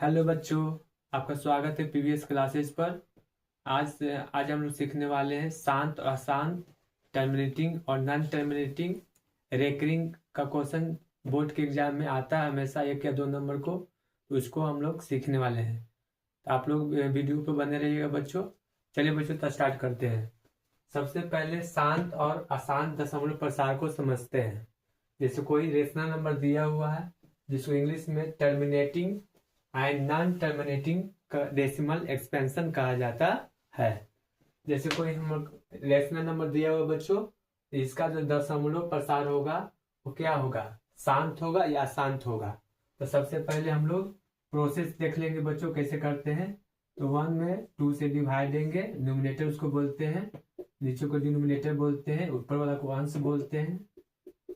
Hello बच्चों, आपका स्वागत है पीवीएस क्लासेस पर। आज हम लोग सीखने वाले हैं शांत और अशांत, टर्मिनेटिंग और नॉन टर्मिनेटिंग रेकरिंग का क्वेश्चन। बोर्ड के एग्जाम में आता है हमेशा 1 या 2 नंबर को, तो उसको हम लोग सीखने वाले हैं। तो आप लोग वीडियो पर बने रहिएगा बच्चों। चलिए बच्चों, तो स्टार्ट करते हैं। सबसे पहले शांत और अशांत दशमलव प्रसार को समझते हैं। जैसे कोई रेशनल नंबर दिया हुआ है जिसको इंग्लिश में terminating and non terminating decimal expansion कहा जाता है। जैसे कोई हम रेशनल नंबर दिया हुआ बच्चों, इसका जो दशमलव प्रसार होगा वो क्या होगा, शांत होगा या अशांत होगा। तो सबसे पहले हम लोग प्रोसेस देख लेंगे बच्चों कैसे करते हैं। तो 1 में 2 से डिवाइड देंगे, न्यूमिनेटर उसको बोलते हैं, नीचे को डिनोमिनेटर बोलते हैं, ऊपर वाला को अंश बोलते हैं,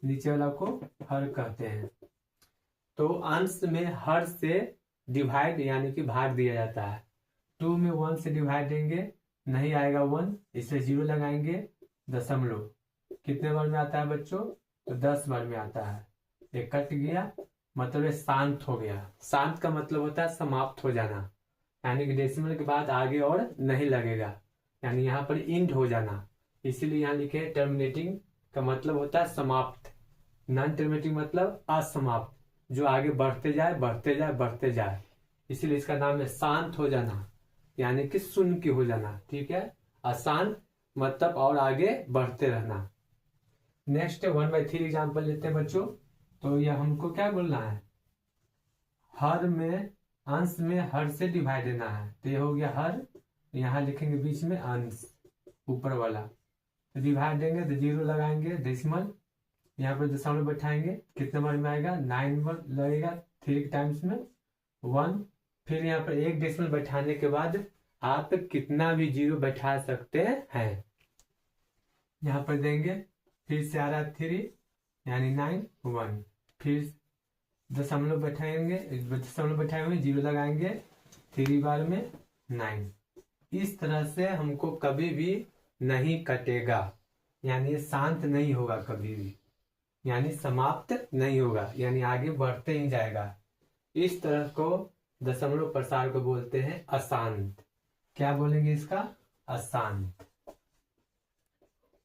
नीचे वाला को हर कहते हैं। तो अंश में हर से डिवाइड यानी कि भाग दिया जाता है। 2 में 1 से डिवाइड देंगे, नहीं आएगा 1, इससे 0 लगाएंगे। दशमलव कितने बार में आता है बच्चों, तो 10 बार में आता है। ये कट गया, मतलब ये शांत हो गया। शांत का मतलब होता है समाप्त हो जाना, यानी कि डेसिमल के बाद आगे और नहीं लगेगा, यानी यहाँ पर इंड हो जाना। इसीलिए यहाँ लिखे टर्मिनेटिंग का मतलब होता है समाप्त, नॉन टर्मिनेटिंग मतलब असमाप्त, जो आगे बढ़ते जाए बढ़ते जाए बढ़ते जाए। इसीलिए इसका नाम है शांत हो जाना, यानी कि शून्य की हो जाना। ठीक है, अशांत मतलब और आगे बढ़ते रहना। नेक्स्ट 1/3 एग्जाम्पल लेते हैं बच्चों। तो यह हमको क्या बोलना है, हर में अंश में हर से डिवाइड देना है। तो ये हो गया हर, यहाँ लिखेंगे बीच में अंश ऊपर वाला, तो डिवाइड देंगे तो 0 लगाएंगे, डेसिमल यहाँ पर दशमलव बैठाएंगे, कितने बार में आएगा 9 बार लगेगा, 3 टाइम्स में 1। फिर यहाँ पर एक डेसिमल बैठाने के बाद आप कितना भी 0 बैठा सकते हैं, यहाँ पर देंगे। फिर से आ रहा 3 यानी 9 1, फिर दशमलव बैठाएंगे, दशमलव बैठाए हुए 0 लगाएंगे, 3 बार में 9। इस तरह से हमको कभी भी नहीं कटेगा, यानी ये शांत नहीं होगा कभी भी, यानी समाप्त नहीं होगा, यानी आगे बढ़ते ही जाएगा। इस तरह को दशमलव प्रसार को बोलते हैं अशांत। क्या बोलेंगे इसका, अशांत।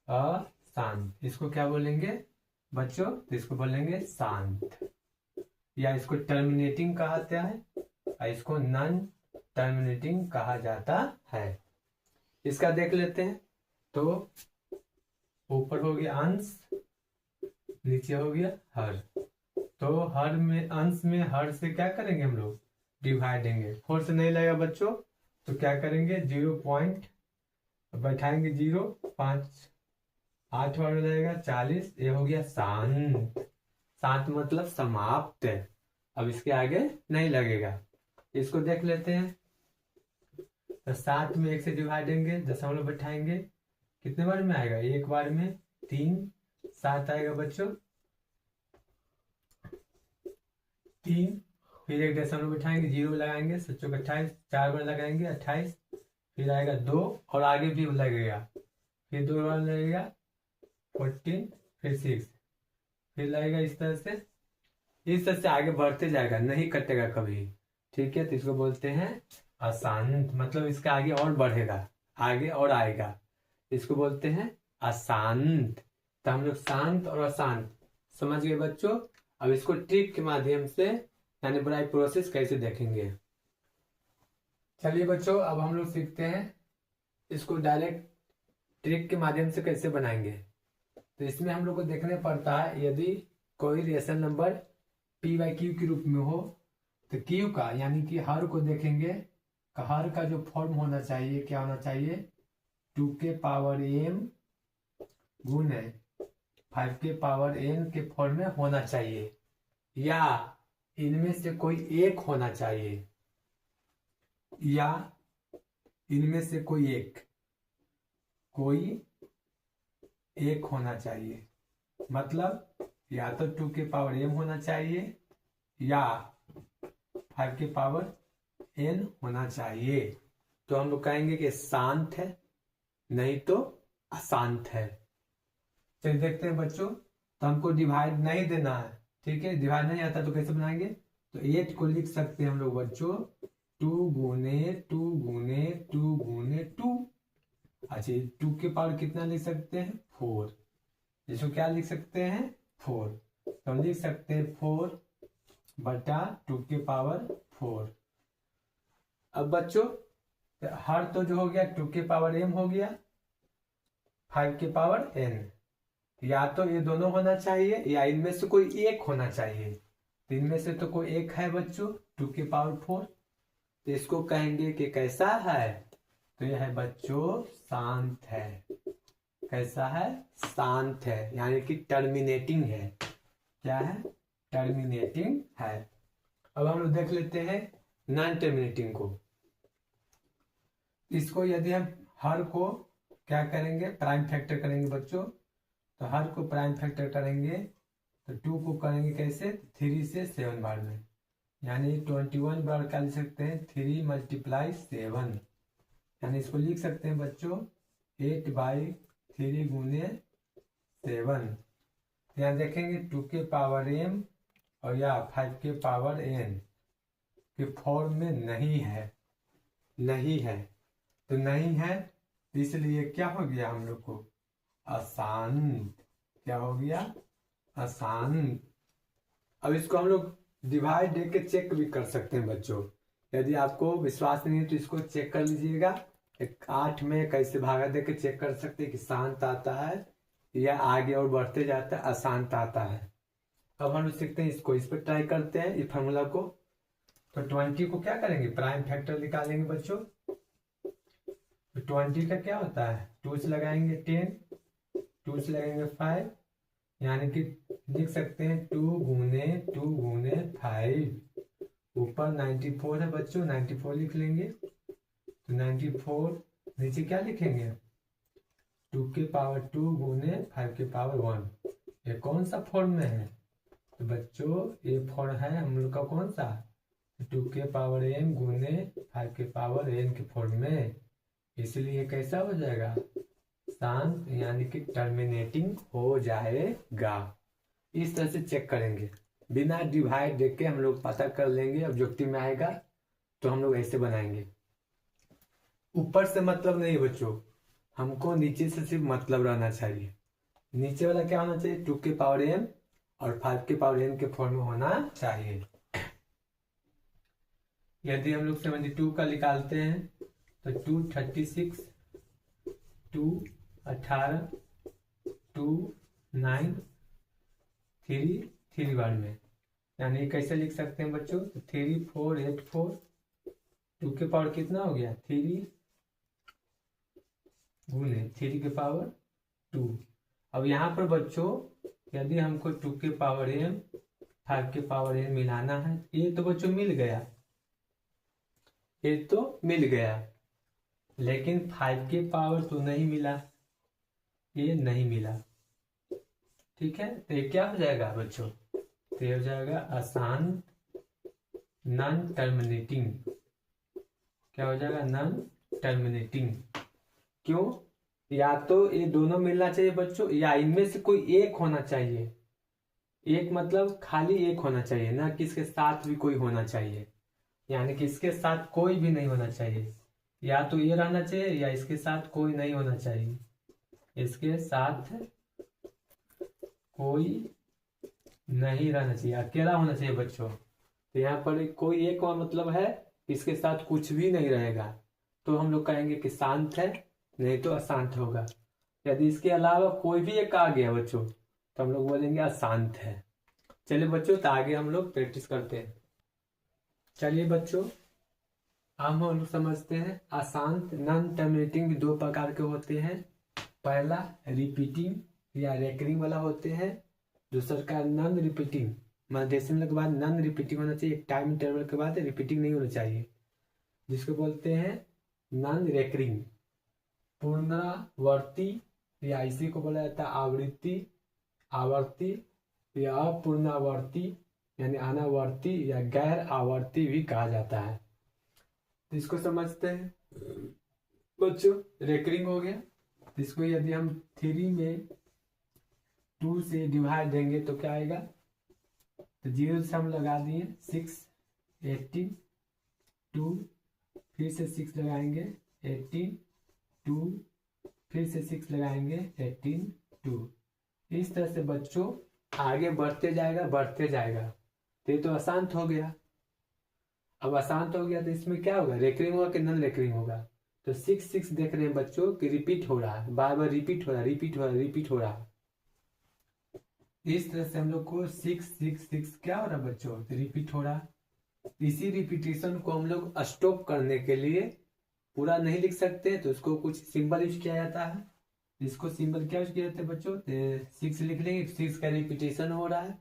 अशांत इसको क्या बोलेंगे बच्चों, तो इसको बोलेंगे शांत, या इसको टर्मिनेटिंग कहा जाता है, और इसको नॉन टर्मिनेटिंग कहा जाता है। इसका देख लेते हैं। तो ऊपर हो गया अंश, नीचे हो गया हर। तो हर में अंश में हर से क्या करेंगे हम लोग, डिवाइड देंगे। 4 से नहीं लगेगा बच्चों, तो क्या करेंगे 0 पॉइंट बैठाएंगे, 0 5 8 बार में लगेगा 40। ये हो गया शांत। शांत मतलब समाप्त है, अब इसके आगे नहीं लगेगा। इसको देख लेते हैं। तो 7 में 1 से डिवाइड देंगे, दशमलव बैठाएंगे, कितने बार में आएगा, 1 बार में 3 7 आएगा बच्चों, 3। फिर एक दशमलव बैठाएंगे, 0 लगाएंगे, 7 चौक 28, 4 बार लगाएंगे 28, फिर आएगा 2 और आगे भी लगेगा, फिर 2 बार लगेगा 14, फिर 6, फिर लगेगा। इस तरह से आगे बढ़ते जाएगा, नहीं कटेगा कभी। ठीक है, तो इसको बोलते हैं अशांत, मतलब इसका आगे और बढ़ेगा, आगे और आएगा, इसको बोलते हैं अशांत। तो हम लोग शांत और अशांत समझ गए बच्चों। अब इसको ट्रिक के माध्यम से, यानी बड़ा प्रोसेस कैसे देखेंगे। चलिए बच्चों, अब हम लोग सीखते हैं इसको डायरेक्ट ट्रिक के माध्यम से कैसे बनाएंगे। तो इसमें हम लोग को देखने पड़ता है, यदि कोई रेशनल नंबर p/q के रूप में हो, तो q का यानी कि हर को देखेंगे, हर का जो फॉर्म होना चाहिए क्या होना चाहिए, 2 के पावर m गुने 5 के पावर n के फॉर्म में होना चाहिए, या इनमें से कोई एक होना चाहिए, या इनमें से कोई एक होना चाहिए। मतलब या तो 2 के पावर m होना चाहिए या 5 के पावर n होना चाहिए। तो हम लोग कहेंगे कि शांत है, नहीं तो अशांत है। चलिए देखते हैं बच्चों। तो हमको डिवाइड नहीं देना है, ठीक है, डिवाइड नहीं आता तो कैसे बनाएंगे, तो 8 को लिख सकते हैं हम लोग बच्चों 2 गुने 2 गुने 2 गुने 2। अच्छा 2 के पावर कितना लिख सकते हैं 4। इसको क्या लिख सकते हैं 4। तो हम लिख सकते हैं 4 बटा 2 के पावर 4। अब बच्चों हर तो जो हो गया 2 के पावर m हो गया 5 के पावर n। या तो ये दोनों होना चाहिए या इनमें से कोई एक होना चाहिए। तो इनमें से तो कोई एक है बच्चों 2 के पावर 4। तो इसको कहेंगे कि कैसा है। तो यह है बच्चों शांत है। कैसा है शांत है यानी कि टर्मिनेटिंग है। क्या है टर्मिनेटिंग है। अब हम लोग देख लेते हैं नॉन टर्मिनेटिंग को। इसको यदि हम हर को क्या करेंगे प्राइम फैक्टर करेंगे बच्चों। तो हर को प्राइम फैक्टर करेंगे तो 2 को करेंगे कैसे 3 से 7 बार में यानी 21 बार क्या लिख सकते हैं 3 × 7 यानी इसको लिख सकते हैं बच्चों 8/3 गुने 7। यहाँ देखेंगे 2 के पावर m और या 5 के पावर n के फॉर्म में नहीं है। नहीं है तो नहीं है इसलिए क्या हो गया हम लोग को अशांत। क्या हो गया अशांत। अब इसको हम लोग डिवाइड दे के चेक भी कर सकते हैं बच्चों। यदि आपको विश्वास नहीं है तो इसको चेक कर लीजिएगा। 8 में कैसे भागा दे के चेक कर सकते हैं कि शांत आता है या आगे और बढ़ते जाता है अशांत आता है। अब हम लोग सीखते हैं इसको। इस पर ट्राई करते हैं इस फार्मूला को। तो 20 को क्या करेंगे प्राइम फैक्टर निकालेंगे बच्चों। तो 20 का क्या होता है 2 से लगाएंगे 10 2 से लगाएंगे 5 यानी कि लिख सकते हैं 2 गुने 2 गुने 5। ऊपर 94 है बच्चों 94 लिख लेंगे। तो 94 नीचे क्या लिखेंगे 2 के पावर 2 गुने 5 के पावर 1। ये कौन सा फॉर्म में है तो बच्चों ये फॉर्म है हम लोग का कौन सा 2 के पावर m गुने 5 के पावर n के फॉर्म में। इसलिए कैसा हो जाएगा शांत यानी कि टर्मिनेटिंग हो जाएगा। इस तरह से चेक करेंगे बिना डिवाइड देख के हम लोग पता कर लेंगे। ऑब्जेक्टिव में आएगा तो हम लोग ऐसे बनाएंगे। ऊपर से मतलब नहीं बच्चों हमको नीचे से सिर्फ मतलब रहना चाहिए। नीचे वाला क्या होना चाहिए 2 के पावर m और 5 के पावर n के फॉर्म में होना चाहिए। यदि हम लोग 72 का निकालते हैं तो 2 36 2 18 2 9 3 बार में यानी कैसे लिख सकते हैं बच्चों 3 4 8 4 2 के पावर कितना हो गया 3 गुने 3 के पावर 2। अब यहाँ पर बच्चों यदि हमको 2 के पावर m 5 के पावर n मिलाना है ये तो बच्चों मिल गया। ये तो मिल गया लेकिन 5 के पावर तो नहीं मिला। ये नहीं मिला ठीक है। तो ये क्या हो जाएगा बच्चों तो ये हो जाएगा अशांत नॉन टर्मिनेटिंग। क्या हो जाएगा नॉन टर्मिनेटिंग। क्यों या तो ये दोनों मिलना चाहिए बच्चों या इनमें से कोई एक होना चाहिए। एक मतलब खाली एक होना चाहिए ना कि इसके साथ भी कोई होना चाहिए यानी कि इसके साथ कोई भी नहीं होना चाहिए। या तो ये रहना चाहिए या इसके साथ कोई नहीं होना चाहिए। इसके साथ कोई नहीं रहना चाहिए अकेला होना चाहिए बच्चों। तो यहाँ पर कोई एक और मतलब है इसके साथ कुछ भी नहीं रहेगा तो हम लोग कहेंगे कि शांत है नहीं तो अशांत होगा। यदि इसके अलावा कोई भी एक आ गया बच्चों तो हम लोग बोलेंगे अशांत है। चलिए बच्चों तो आगे हम लोग प्रैक्टिस करते हैं। चलिए बच्चों हम लोग समझते हैं अशांत नॉन टर्मिनेटिंग भी 2 प्रकार के होते हैं। पहला रिपीटिंग या रेकरिंग वाला होते हैं। दूसरा का नॉन रिपीटिंग मतलब डेसिमल के बाद नॉन रिपीटिंग होना चाहिए। एक टाइम इंटरवल के बाद रिपीटिंग नहीं होना चाहिए जिसको बोलते हैं नॉन रेकरिंग पुनरावर्ती या इसी को बोला जाता है आवृत्ति आवर्ती या अपुनरावर्ती यानी अनावर्ती या गैर आवर्ती भी कहा जाता है। तो इसको समझते हैं बच्चों। रेकरिंग हो गया तो इसको यदि हम 3 में 2 से डिवाइड देंगे तो क्या आएगा तो 0 से हम लगा दिए 6, 18, 2, फिर से 6 लगाएंगे 18, 2, फिर से 6 लगाएंगे 18, 2। इस तरह से बच्चों आगे बढ़ते जाएगा। तो ये तो अशांत हो गया। अब अशांत हो गया तो इसमें क्या होगा, रेकरिंग होगा कि नॉन रेकरिंग होगा। तो 6 6 देख रहे हैं बच्चों कि रिपीट हो रहा है, बार बार रिपीट हो रहा है। इस तरह से हम लोग को 6 6 6 क्या हो रहा है बच्चों, रिपीट हो रहा है। इसी रिपीटेशन को हम लोग स्टॉप करने के लिए पूरा नहीं लिख सकते, तो उसको कुछ सिंबल यूज किया जाता है। इसको सिंबल क्या यूज किया जाता है बच्चों, 6 लिख लेंगे, 6 का रिपीटेशन हो रहा है,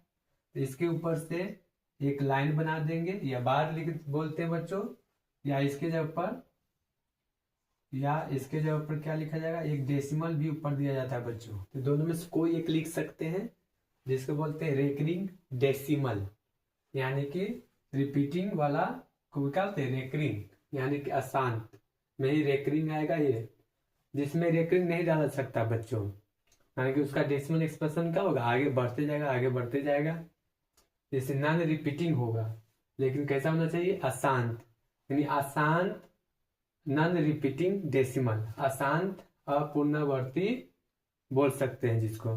तो इसके ऊपर से एक लाइन बना देंगे, या बार लिख बोलते हैं बच्चों, या इसके जगह पर क्या लिखा जाएगा, एक डेसिमल भी ऊपर दिया जाता है बच्चों। तो दोनों में से कोई एक लिख सकते हैं, जिसको बोलते हैं रेकरिंग डेसिमल, यानी कि रिपीटिंग वाला को क्या बोलते हैं, रेकरिंग, यानी कि अशांत में ही रेकरिंग आएगा ये, जिसमें रेकरिंग नहीं डाल सकता बच्चों, यानी कि उसका डेसिमल एक्सप्रेशन क्या होगा, आगे बढ़ते जाएगा। जैसे नॉन रिपीटिंग होगा, लेकिन कैसा होना चाहिए, अशांत, यानी अशांत नॉन रिपीटिंग डेसिमल, अशांत अपुनरावर्ती बोल सकते हैं जिसको।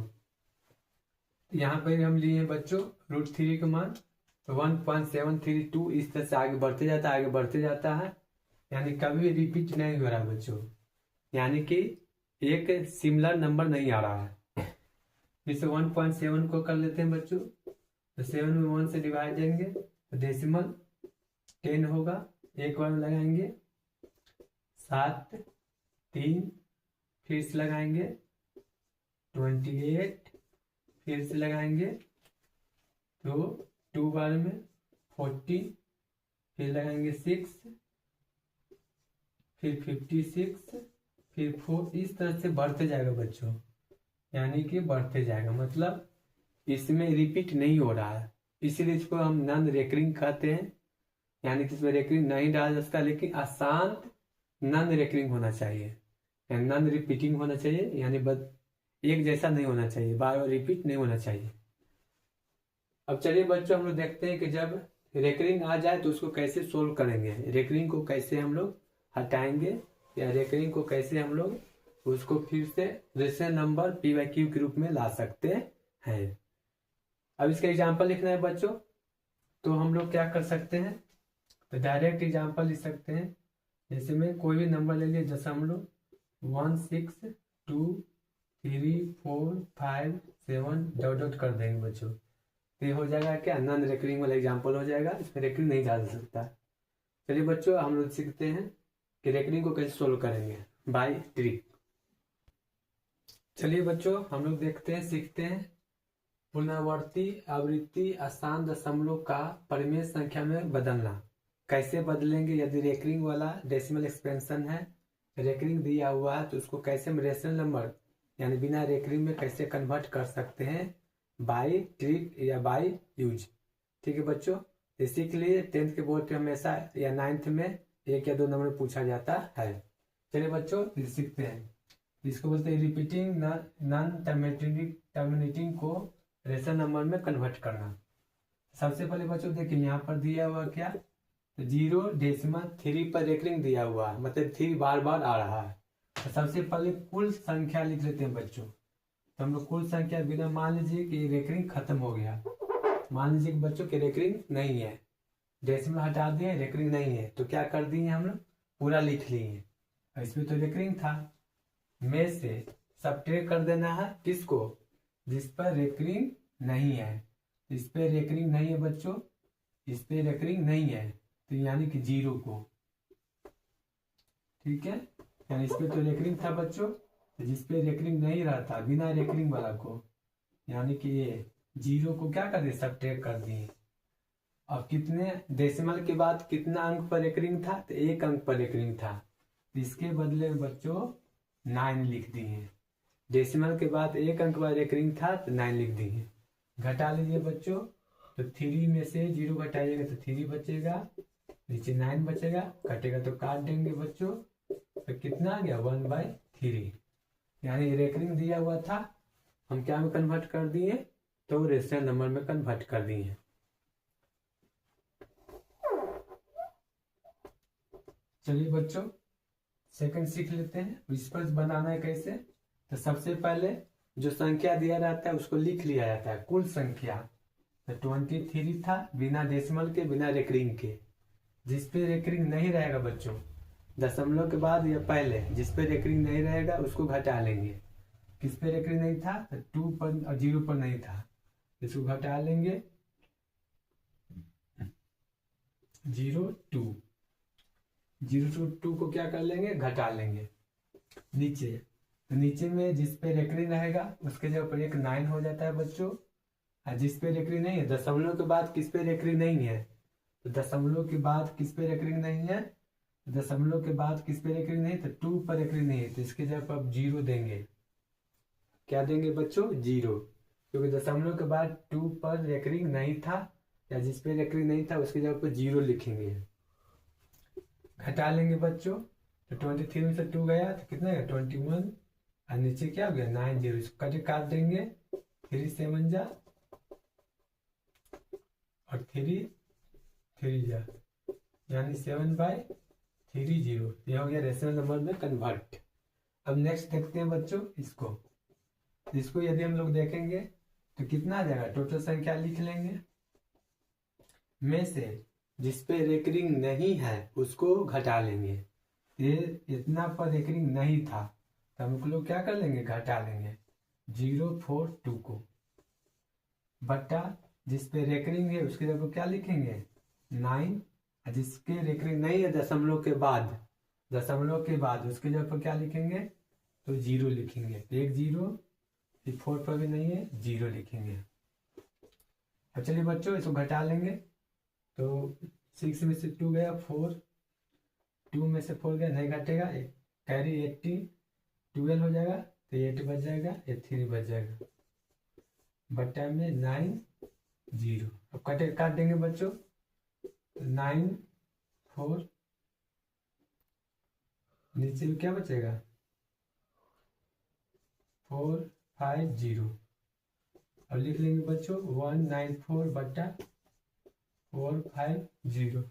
यहाँ पर हम लिए बच्चों √3 का मान, तो 1.732 इस तरह से आगे बढ़ते जाता है, यानी कभी भी रिपीट नहीं हो रहा बच्चों, यानी कि एक सिमिलर नंबर नहीं आ रहा है। जैसे 1.7 को कर लेते हैं बच्चों, तो 7 में 1 से डिवाइड देंगे तो डेसिमल 10 होगा, एक बार लगाएंगे 7, 3, फिर से लगाएंगे 28, फिर से लगाएंगे तो 2 बार में 40, फिर लगाएंगे 6, फिर 56, फिर 4, इस तरह से बढ़ते जाएगा बच्चों, यानी कि बढ़ते जाएगा, मतलब इसमें रिपीट नहीं हो रहा है, इसीलिए इसको हम नॉन रेकरिंग कहते हैं। यानी कि इसमें रेकरिंग नहीं डाला जा सकता, लेकिन अशांत नॉन रेकरिंग होना चाहिए, नॉन रिपीटिंग होना चाहिए, यानी एक जैसा नहीं होना चाहिए, बार बार रिपीट नहीं होना चाहिए। अब चलिए बच्चों हम लोग देखते हैं कि जब रेकरिंग आ जाए तो उसको कैसे सोल्व करेंगे, रेकरिंग को कैसे हम लोग हटाएंगे, या रेकरिंग को कैसे हम लोग उसको फिर से रेशनल नंबर p/q के रूप में ला सकते हैं। अब इसका एग्जाम्पल लिखना है बच्चों, तो हम लोग क्या कर सकते हैं, तो डायरेक्ट एग्जाम्पल लिख सकते हैं। जैसे में कोई भी नंबर ले लिया, जैसे हम लोग 1 6 2 3 4 5 7 डॉट डॉट कर देंगे बच्चों, तो ये हो जाएगा क्या, नॉन रेकरिंग वाला एग्जाम्पल हो जाएगा, इसमें रेकरिंग नहीं डाल सकता। चलिए बच्चों हम लोग सीखते हैं कि रेकरिंग को कैसे सोल्व करेंगे बाय ट्रिक। चलिए बच्चों हम लोग देखते हैं, सीखते हैं। पुनरावर्ती आवृत्ति अशांत दशमलव का परिमेय संख्या में बदलना कैसे बदलेंगे, यदि रेकरिंग वाला डेसिमल एक्सपेंशन है, रेकरिंग दिया हुआ है, तो उसको कैसे हम रेशनल नंबर यानी बिना रेकरिंग में कैसे कन्वर्ट कर सकते हैं, बाय ट्रिक या बाय यूज। ठीक है बच्चों, इसी के लिए 10th के बोर्ड पे हमेशा या 9th में 1 या 2 नंबर पूछा जाता है। चलिए बच्चों सीखते हैं, इसको बोलते हैं रिपीटिंग नॉन टर्मिनेटिंग को रेशनल नंबर में कन्वर्ट करना। सबसे पहले बच्चों देखिए यहाँ पर दिया हुआ क्या, तो 0.3 पर रेकरिंग दिया हुआ है, मतलब 3 बार बार आ रहा है। तो सबसे पहले कुल संख्या लिख लेते हैं बच्चों, तो हम लोग कुल संख्या बिना, मान लीजिए कि रेकरिंग खत्म हो गया, मान लीजिए कि बच्चों की रेकरिंग नहीं है, डेसिमल हटा दिए, रेकरिंग नहीं है, तो क्या कर दिए हम लोग, पूरा लिख लिए, इसमें तो रेकरिंग था, में से सबट्रैक्ट कर देना है किसको, जिस पर रेकरिंग नहीं है। इस पे रेकरिंग नहीं है बच्चों, इस पे रेकरिंग नहीं है, तो यानी कि 0 को, ठीक है, यानी इस पे तो रेकरिंग था बच्चों, तो जिस पे रेकरिंग नहीं रहता बिना रेकरिंग वाला को, यानी कि ये 0 को क्या कर दिए, सबट्रैक्ट कर दिए। और कितने डेसिमल के बाद कितना अंक पर रेकरिंग था, तो 1 अंक पर रेकरिंग था, इसके बदले बच्चों 9 लिख दिए। डेसिमल के बाद 1 अंक पर रेकरिंग था तो 9 लिख दिए। घटा लीजिए बच्चों, तो 3 में से 0 घटाइएगा तो 3 बचेगा, नीचे 9 बचेगा, कटेगा तो काट देंगे बच्चों, तो कितना आ गया 1/3, यानी रेकरिंग दिया हुआ था, हम क्या में कन्वर्ट कर दिए, तो रेशनल नंबर में कन्वर्ट कर दिए। चलिए बच्चों सेकंड सीख लेते हैं। इस पर बनाना है कैसे। तो सबसे पहले जो संख्या दिया रहता है उसको लिख लिया जाता है, कुल संख्या। तो 23 था, बिना डेसिमल के, बिना रेकरिंग के। जिसपे रेकरिंग नहीं रहेगा बच्चों, दशमलव के बाद या पहले जिसपे रेकरिंग नहीं रहेगा उसको घटा लेंगे। किस पे रेकरिंग नहीं था, तो 2 पर और 0 पर नहीं था, इसको घटा लेंगे। 0 2, 0 to 2 को क्या कर लेंगे, घटा लेंगे नीचे। तो नीचे में जिस पे रेकरिंग रहेगा उसके जगह पर एक 9 हो जाता है बच्चों। और जिस पे रेकरिंग नहीं है, दशमलव के बाद किस पे रेकरिंग नहीं है, तो दशमलव के बाद किस पे रेकरिंग नहीं है, दशमलव के बाद किस पे रेकरिंग नहीं है, तो 2 पर रेकरिंग नहीं है, तो इसके जगह पर अब 0 देंगे। क्या देंगे बच्चों, 0, क्योंकि दशमलव के बाद 2 पर रेकरिंग नहीं था, या जिस पे रेकरिंग नहीं था उसकी जगह पर 0 लिखेंगे। घटा लेंगे बच्चों। तो 23 में से 2 गया तो कितना है, 21, और नीचे क्या हो गया, 9 0। इसको काट देंगे, 3 7 जा और 3 3 जा, यानी 7/3 यह हो गया रेशनल नंबर में कन्वर्ट। अब नेक्स्ट देखते हैं बच्चों इसको यदि हम लोग देखेंगे तो कितना आ जाएगा, टोटल संख्या लिख लेंगे। में से जिस पे रेकरिंग नहीं है उसको घटा लेंगे। ये इतना पर रेकरिंग नहीं था तो हम लोग क्या कर लेंगे, घटा लेंगे 0 4 2 को, बट्टा जिस पे रेकरिंग है उसके जगह क्या लिखेंगे 9, जिसके रेकरिंग नहीं है दशमलव के बाद उसके जगह पर क्या लिखेंगे, तो 0 लिखेंगे। एक 0, 4 पर भी नहीं है, 0 लिखेंगे। अब चलिए बच्चों इसको घटा लेंगे। तो 6 में से 2 गया 4, 2 में से 4 गया, नहीं घटेगा, कैरी 80 12 हो जाएगा, तो 8 बच जाएगा, 3 बच जाएगा, बट्टा में 9 0। अब काट देंगे बच्चों, 9 4, नीचे में क्या बचेगा 4 5 0। अब लिख लेंगे बच्चों 194 बट्टा 4 5 0।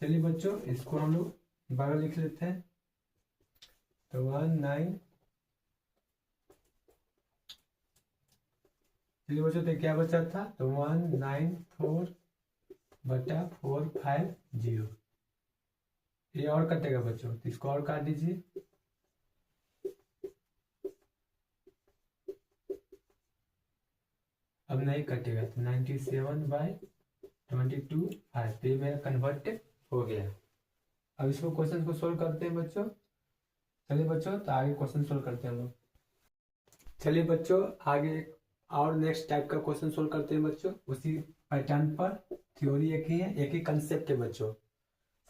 चलिए बच्चों इसको हम लोग बगल लिख लेते हैं। तो 19, चलिए बच्चों तो क्या बचा था, तो 194 बटा 4 5 0। ये और कटेगा बच्चों, तो इसको और काट दीजिए। अब नहीं कटेगा, तो 97/22 5, तो ये मेरा कन्वर्ट हो गया। अब इसको क्वेश्चन को सोल्व करते हैं बच्चों। चलिए बच्चों तो आगे क्वेश्चन सोल्व करते हैं हम लोग। चलिए बच्चों आगे और नेक्स्ट टाइप का क्वेश्चन सोल्व करते हैं बच्चों, उसी पैटर्न पर। थ्योरी एक ही है, एक ही कंसेप्ट है बच्चों।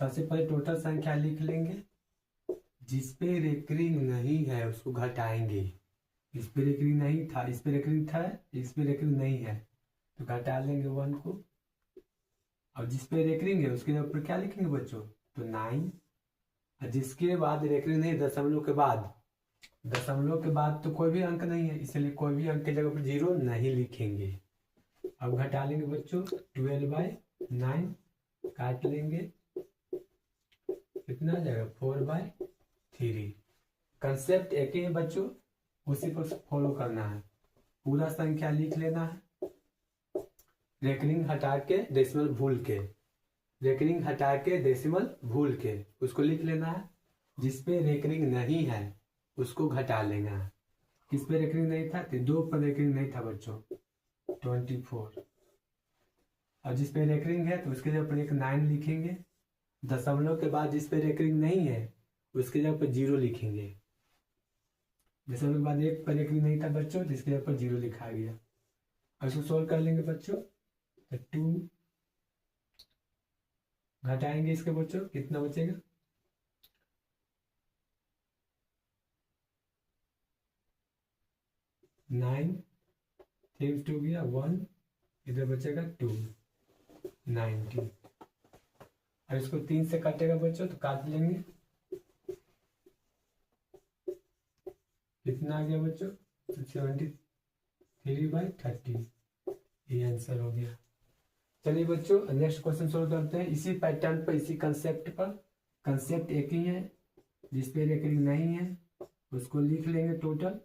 सबसे पहले टोटल संख्या लिख लेंगे, जिसपे रेकरिंग नहीं है उसको घटाएंगे। इस पे रेकरिंग नहीं था, इस पे रेकरिंग था, इस पे रेकरिंग नहीं है, तो घटा लेंगे 1 को। अब जिस पे रेकरिंग है उसके ऊपर क्या लिखेंगे बच्चों, तो 9। और जिसके बाद रेकरिंग नहीं, दशमलव के बाद तो कोई भी अंक नहीं है, इसलिए कोई भी अंक की जगह पर 0 नहीं लिखेंगे। अब घटा लेंगे बच्चों 12/9, काट लेंगे, कितना आ जाएगा 4/3। कंसेप्ट एक ही है बच्चों, उसी पर फॉलो करना है। पूरा संख्या लिख लेना है, रेकरिंग हटा के डेसिमल भूल के उसको लिख लेना है। जिसपे रेकरिंग नहीं है उसको घटा लेना है। किस पे रेकरिंग नहीं था, तो 2 पर रेकरिंग नहीं था बच्चों, 24। और जिस पे रेकरिंग है तो उसके जगह पर एक 9 लिखेंगे। दशमलव के बाद जिस पे रेकरिंग नहीं है उसके जगह पर 0 लिखेंगे। दशमलव के बाद 1 पर रेकरिंग नहीं था बच्चों, तो इसके जगह पर 0 लिखा गया। और इसको सोल्व कर लेंगे बच्चों, तो 2 घटाएंगे इसके बच्चों, कितना बचेगा 9, 3 2 गया 1, इधर बचेगा 2, 90। और इसको 3 से काटेगा बच्चों, तो काट लेंगे, कितना आ गया बच्चों, 73/30। ये आंसर हो गया। चलिए बच्चों नेक्स्ट क्वेश्चन सोल्व करते हैं इसी पैटर्न पर, इसी कंसेप्ट पर। कंसेप्ट एक ही है, जिसपे रेकरिंग नहीं है उसको लिख लेंगे टोटल।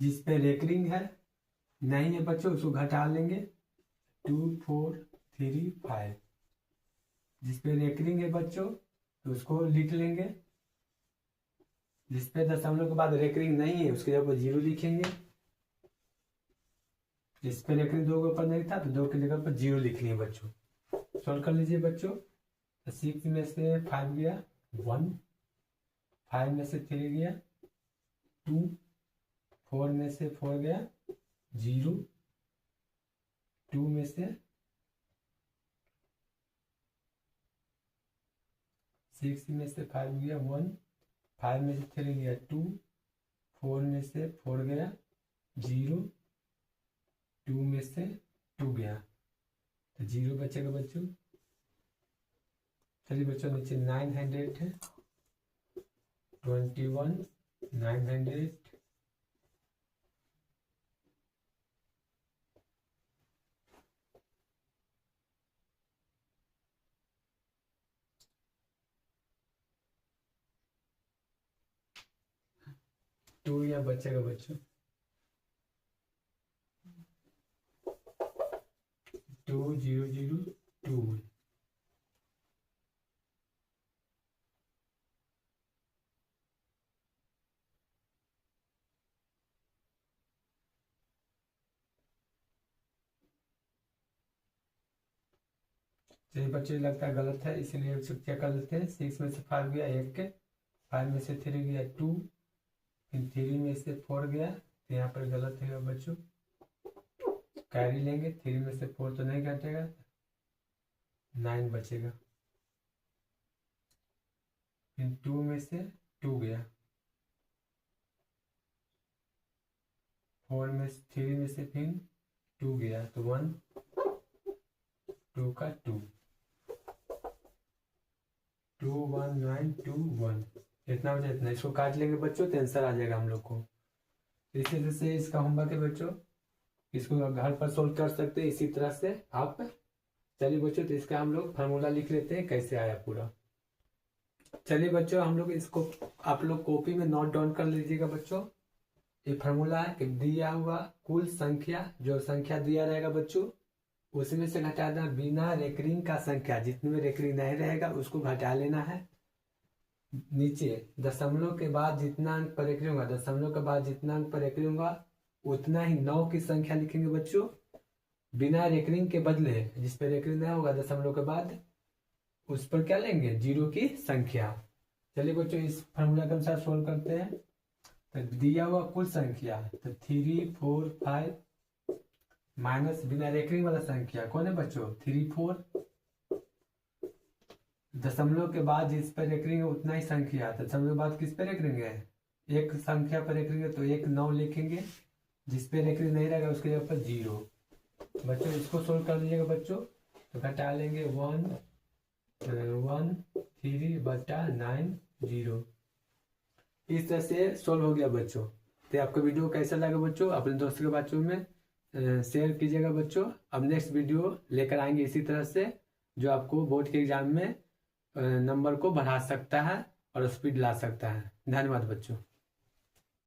जिसपे रेकरिंग है नहीं है बच्चों उसको घटा लेंगे 2 4 3 5। जिसपे रेकरिंग है बच्चों तो उसको लिख लेंगे। जिसपे दशमलव के बाद रेकरिंग नहीं है उसके जगह पर 0 लिखेंगे। जिसपे रेकरिंग 2 के ऊपर नहीं था तो 2 की जगह पर 0 लिख लिए बच्चों। सॉल्व कर लीजिए बच्चों। 6 में से 5 गया 1, 5 में से 3 गया 2, 4 में से 4 गया 0, 2 में से 6 में से 5 गया 1, 5 में से 3 गया 2, 4 में से 4 गया 0, 2 में से 2 गया तो 0 बचेगा बच्चों। चलिए बच्चों नीचे 900 है 21 900 2 यहाँ बचेगा बच्चों 2 0 0 2। चलिए बच्चे लगता है गलत है इसलिए चेक कर लेते हैं। 6 में से 5 गया 1, 5 में से 3 गया 2, फिर 3 में से 4 गया तो यहाँ पर गलत है बच्चों। कैरी लेंगे 3 में से 4 तो नहीं घटेगा 9 बचेगा। फिर 2 में से 2 गया 4 में से 3 में से फिर 2 गया तो 1, 2 का 2 2 1 9 2 1 इतना बचा इतना। इसको काट लेंगे बच्चों तो आंसर आ जाएगा हम लोग को। इसी तरह से इसका होमवर्क है बच्चों, इसको घर पर सोल्व कर सकते हैं इसी तरह से आप। चलिए बच्चों तो इसका हम लोग फार्मूला लिख लेते हैं कैसे आया पूरा। चलिए बच्चों हम लोग इसको आप लोग कॉपी में नोट डाउन कर लीजिएगा बच्चों। ये फार्मूला है कि दिया हुआ कुल संख्या, जो संख्या दिया रहेगा बच्चों उसमें से घटा देना बिना रेकरिंग का संख्या, जितने में रेकरिंग नहीं रहेगा उसको घटा लेना है। नीचे दशमलव के बाद जितना अंक पर रेकरिंग होगा, दशमलव के बाद जितना अंक पर रेकरिंग होगा उतना ही 9 की संख्या लिखेंगे बच्चों। बिना रेकरिंग के बदले जिस पर रेकरिंग नहीं होगा दशमलव के बाद उस पर क्या लेंगे 0 की संख्या। चलिए बच्चों इस फॉर्मूला के अनुसार सोल्व करते हैं। तो दिया हुआ कुल संख्या तो 3 4 5 माइनस बिना रेकरिंग वाला संख्या कौन है बच्चों 3 4, दशमलव के बाद जिस पर रेकरिंग है उतना ही संख्या। दशमलव के बाद किस पे रेकरिंग है, एक संख्या पर रेकरिंग है तो 1 9 लिखेंगे। जिस पे रेकरिंग नहीं रहेगा उसके जगह पर 0। बच्चों इसको सोल्व कर लीजिएगा बच्चों तो घटा लेंगे 1 1 3 बटा 9 0। इस तरह से सोल्व हो गया बच्चों। तो आपका वीडियो कैसा लगा बच्चों अपने दोस्तों के बच्चों में शेयर कीजिएगा बच्चों। अब नेक्स्ट वीडियो लेकर आएंगे इसी तरह से जो आपको बोर्ड के एग्जाम में नंबर को बढ़ा सकता है और स्पीड ला सकता है। धन्यवाद बच्चों।